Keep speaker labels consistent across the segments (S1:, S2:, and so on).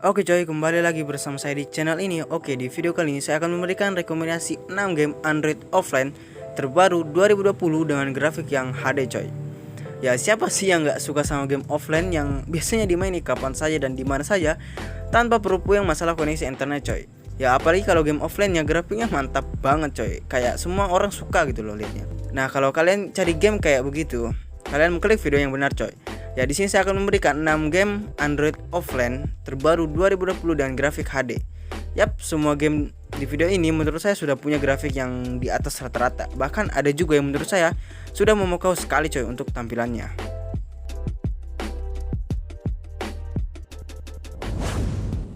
S1: Oke coy, kembali lagi bersama saya di channel ini. Oke, di video kali ini saya akan memberikan rekomendasi 6 game Android offline terbaru 2020 dengan grafik yang HD coy. Ya, siapa sih yang gak suka sama game offline yang biasanya dimaini kapan saja dan di mana saja tanpa perlu puyeng masalah koneksi internet coy. Ya, apalagi kalau game offline yang grafiknya mantap banget coy. Kayak semua orang suka gitu loh liatnya. Nah, kalau kalian cari game kayak begitu, kalian klik video yang benar coy. Ya, di sini saya akan memberikan 6 game Android offline terbaru 2020 dengan grafik HD. Yap, semua game di video ini menurut saya sudah punya grafik yang di atas rata-rata. Bahkan ada juga yang menurut saya sudah memukau sekali coy untuk tampilannya.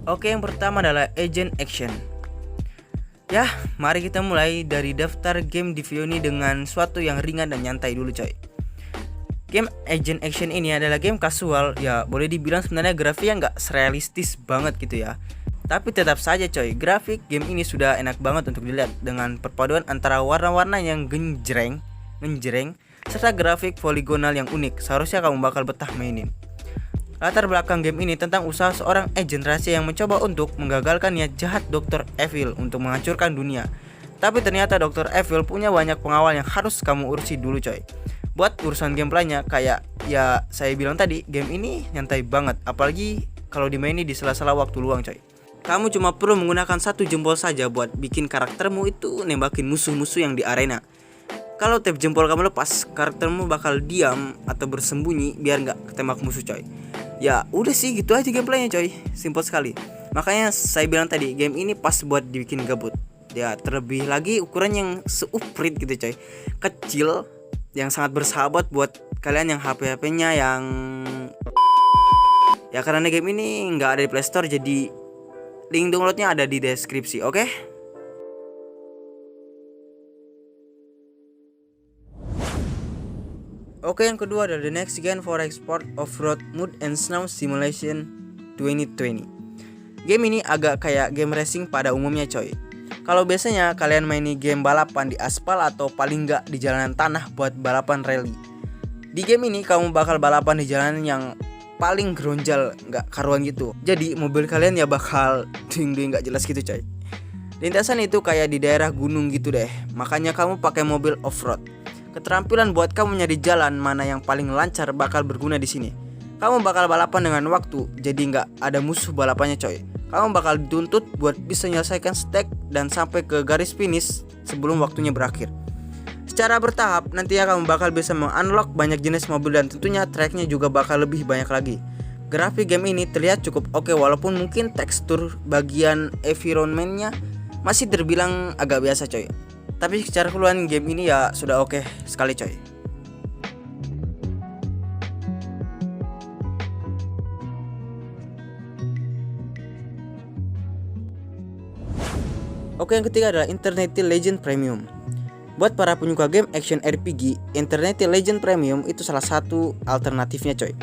S1: Oke, yang pertama adalah Agent Action. Ya, mari kita mulai dari daftar game di video ini dengan suatu yang ringan dan nyantai dulu coy. Game Agent Action ini adalah game kasual, ya boleh dibilang sebenarnya grafiknya nggak realistis banget gitu ya. Tapi tetap saja coy, grafik game ini sudah enak banget untuk dilihat dengan perpaduan antara warna-warna yang genjreng, serta grafik poligonal yang unik. Seharusnya kamu bakal betah mainin. Latar belakang game ini tentang usaha seorang agen rahasia yang mencoba untuk menggagalkan niat jahat Dr. Evil untuk menghancurkan dunia. Tapi ternyata Dr. Evil punya banyak pengawal yang harus kamu urusi dulu coy. Buat urusan gameplaynya kayak ya saya bilang tadi, game ini nyantai banget, apalagi kalau dimaini di sela-sela waktu luang coy. Kamu cuma perlu menggunakan satu jempol saja buat bikin karaktermu itu nembakin musuh-musuh yang di arena. Kalau tap jempol kamu lepas, karaktermu bakal diam atau bersembunyi biar nggak ketembak musuh coy. Ya udah sih, gitu aja gameplaynya coy, simpel sekali. Makanya saya bilang tadi, game ini pas buat dibikin gabut. Ya, terlebih lagi ukuran yang seuprit gitu coy, kecil, yang sangat bersahabat buat kalian yang HP-nya yang ya, karena game ini nggak ada di Play Store, jadi link downloadnya ada di deskripsi. Oke? Oke, yang kedua adalah The Next Gen for Export Off-Road Mud and Snow Simulation 2020. Game ini agak kayak game racing pada umumnya coy. Kalau biasanya kalian maini game balapan di aspal atau paling nggak di jalanan tanah buat balapan rally, di game ini kamu bakal balapan di jalanan yang paling geronjal nggak karuan gitu. Jadi mobil kalian ya bakal ding-ding nggak jelas gitu coy. Lintasan itu kayak di daerah gunung gitu deh. Makanya kamu pakai mobil off-road. Keterampilan buat kamu nyari jalan mana yang paling lancar bakal berguna di sini. Kamu bakal balapan dengan waktu, jadi nggak ada musuh balapannya coy. Kamu bakal dituntut buat bisa menyelesaikan stack dan sampai ke garis finish sebelum waktunya berakhir. Secara bertahap, nantinya kamu bakal bisa mengunlock banyak jenis mobil dan tentunya tracknya juga bakal lebih banyak lagi. Grafik game ini terlihat cukup oke, walaupun mungkin tekstur bagian environmentnya masih terbilang agak biasa coy. Tapi secara keseluruhan game ini ya sudah oke sekali coy. Oke, yang ketiga adalah Eternity Legend Premium. Buat para penyuka game action RPG, Eternity Legend Premium itu salah satu alternatifnya coy.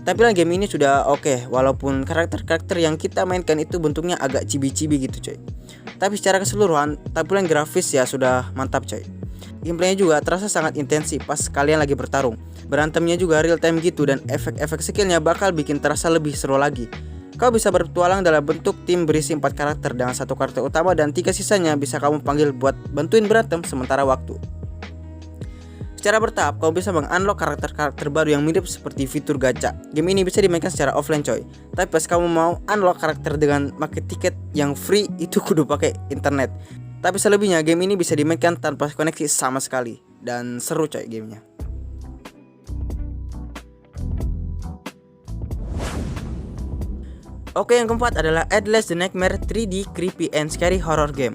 S1: Tampilan game ini sudah oke, walaupun karakter-karakter yang kita mainkan itu bentuknya agak cibi-cibi gitu coy. Tapi secara keseluruhan, tampilan grafis ya sudah mantap coy. Gameplaynya juga terasa sangat intensif pas kalian lagi bertarung. Berantemnya juga real time gitu dan efek-efek skillnya bakal bikin terasa lebih seru lagi. Kau bisa berpetualang dalam bentuk tim berisi 4 karakter dengan 1 karakter utama dan 3 sisanya bisa kamu panggil buat bantuin berantem sementara waktu. Secara bertahap, kau bisa mengunlock karakter-karakter baru yang mirip seperti fitur gacha. Game ini bisa dimainkan secara offline coy. Tapi pas kamu mau unlock karakter dengan pakai tiket yang free, itu kudu pakai internet. Tapi selebihnya game ini bisa dimainkan tanpa koneksi sama sekali. Dan seru coy gamenya. Oke, yang keempat adalah Outlast the Nightmare 3D Creepy and Scary Horror Game.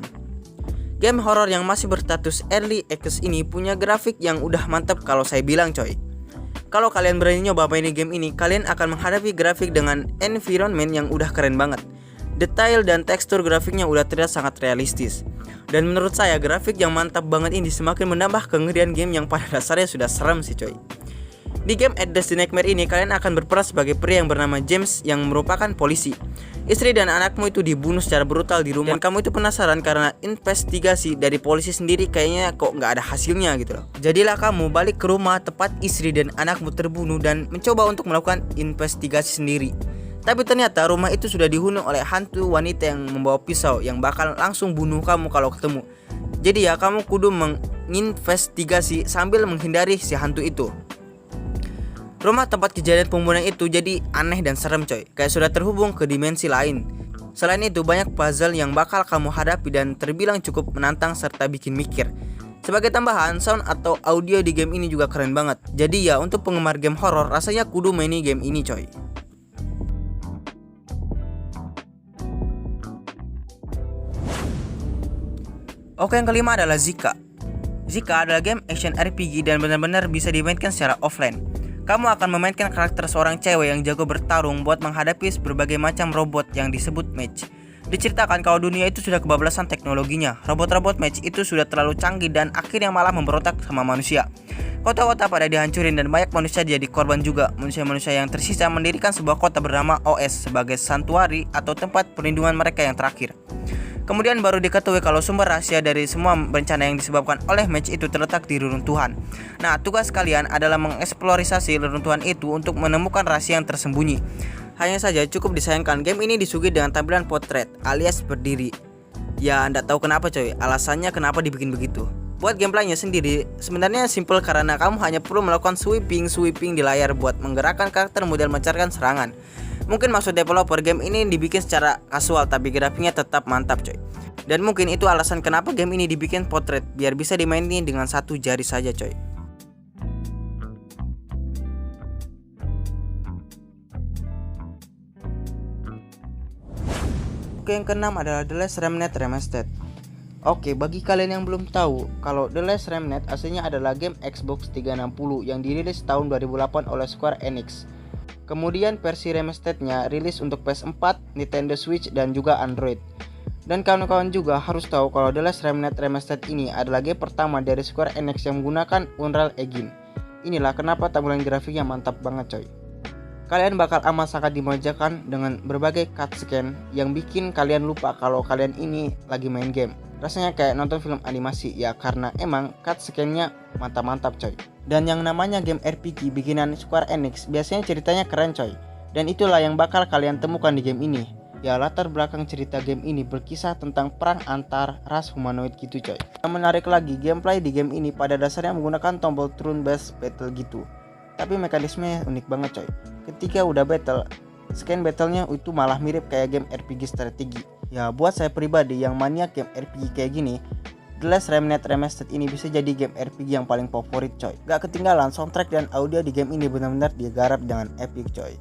S1: Game horror yang masih berstatus early access ini punya grafik yang udah mantap kalau saya bilang coy. Kalau kalian berani nyoba mainin game ini, kalian akan menghadapi grafik dengan environment yang udah keren banget. Detail dan tekstur grafiknya udah terlihat sangat realistis. Dan menurut saya grafik yang mantap banget ini semakin menambah kengerian game yang pada dasarnya sudah serem sih coy. Di game Outlast the Nightmare ini kalian akan berperan sebagai pria yang bernama James yang merupakan polisi. Istri dan anakmu itu dibunuh secara brutal di rumah dan kamu itu penasaran karena investigasi dari polisi sendiri kayaknya kok nggak ada hasilnya gitu loh. Jadilah kamu balik ke rumah tepat istri dan anakmu terbunuh dan mencoba untuk melakukan investigasi sendiri. Tapi ternyata rumah itu sudah dihuni oleh hantu wanita yang membawa pisau yang bakal langsung bunuh kamu kalau ketemu. Jadi ya kamu kudu menginvestigasi sambil menghindari si hantu itu. Rumah tempat kejadian pembunuhan itu jadi aneh dan serem coy, kayak sudah terhubung ke dimensi lain. Selain itu banyak puzzle yang bakal kamu hadapi dan terbilang cukup menantang serta bikin mikir. Sebagai tambahan, sound atau audio di game ini juga keren banget. Jadi ya untuk penggemar game horror rasanya kudu maini game ini coy. Oke, yang kelima adalah Zika. Zika adalah game action RPG dan benar-benar bisa dimainkan secara offline. Kamu akan memainkan karakter seorang cewek yang jago bertarung buat menghadapi berbagai macam robot yang disebut mage. Diceritakan kalau dunia itu sudah kebablasan teknologinya. Robot-robot mage itu sudah terlalu canggih dan akhirnya malah memberontak sama manusia. Kota-kota pada dihancurin dan banyak manusia jadi korban juga. Manusia-manusia yang tersisa mendirikan sebuah kota bernama OS sebagai santuari atau tempat perlindungan mereka yang terakhir. Kemudian baru diketahui kalau sumber rahasia dari semua bencana yang disebabkan oleh mage itu terletak di reruntuhan. Nah, tugas kalian adalah mengeksplorasi reruntuhan itu untuk menemukan rahasia yang tersembunyi. Hanya saja cukup disayangkan game ini disuguhi dengan tampilan potret alias berdiri. Ya, anda tahu kenapa coy, alasannya kenapa dibikin begitu. Buat gameplaynya sendiri sebenarnya simple karena kamu hanya perlu melakukan sweeping di layar buat menggerakkan karakter model melancarkan serangan. Mungkin maksud developer game ini dibikin secara kasual tapi grafiknya tetap mantap coy. Dan mungkin itu alasan kenapa game ini dibikin potret biar bisa dimainin dengan satu jari saja coy. Oke, yang keenam adalah The Last Remnant Remastered. Oke, bagi kalian yang belum tahu, kalau The Last Remnant aslinya adalah game Xbox 360 yang dirilis tahun 2008 oleh Square Enix. Kemudian versi remasterednya rilis untuk PS4, Nintendo Switch, dan juga Android. Dan kawan-kawan juga harus tahu kalau The Last Remnant Remastered ini adalah game pertama dari Square Enix yang menggunakan Unreal Engine. Inilah kenapa tampilan grafiknya mantap banget coy. Kalian bakal amat sangat dimanjakan dengan berbagai cutscene yang bikin kalian lupa kalau kalian ini lagi main game. Rasanya kayak nonton film animasi ya, karena emang cutscene-nya mantap-mantap coy. Dan yang namanya game RPG bikinan Square Enix biasanya ceritanya keren coy. Dan itulah yang bakal kalian temukan di game ini. Ya, latar belakang cerita game ini berkisah tentang perang antar ras humanoid gitu coy. Yang menarik lagi, gameplay di game ini pada dasarnya menggunakan tombol turn based battle gitu. Tapi mekanismenya unik banget coy. Ketika udah battle, scan battlenya itu malah mirip kayak game RPG strategi. Ya, buat saya pribadi yang maniak game RPG kayak gini, The Last Remnant Remastered ini bisa jadi game RPG yang paling favorit coy. Gak ketinggalan, soundtrack dan audio di game ini benar-benar digarap dengan epic coy.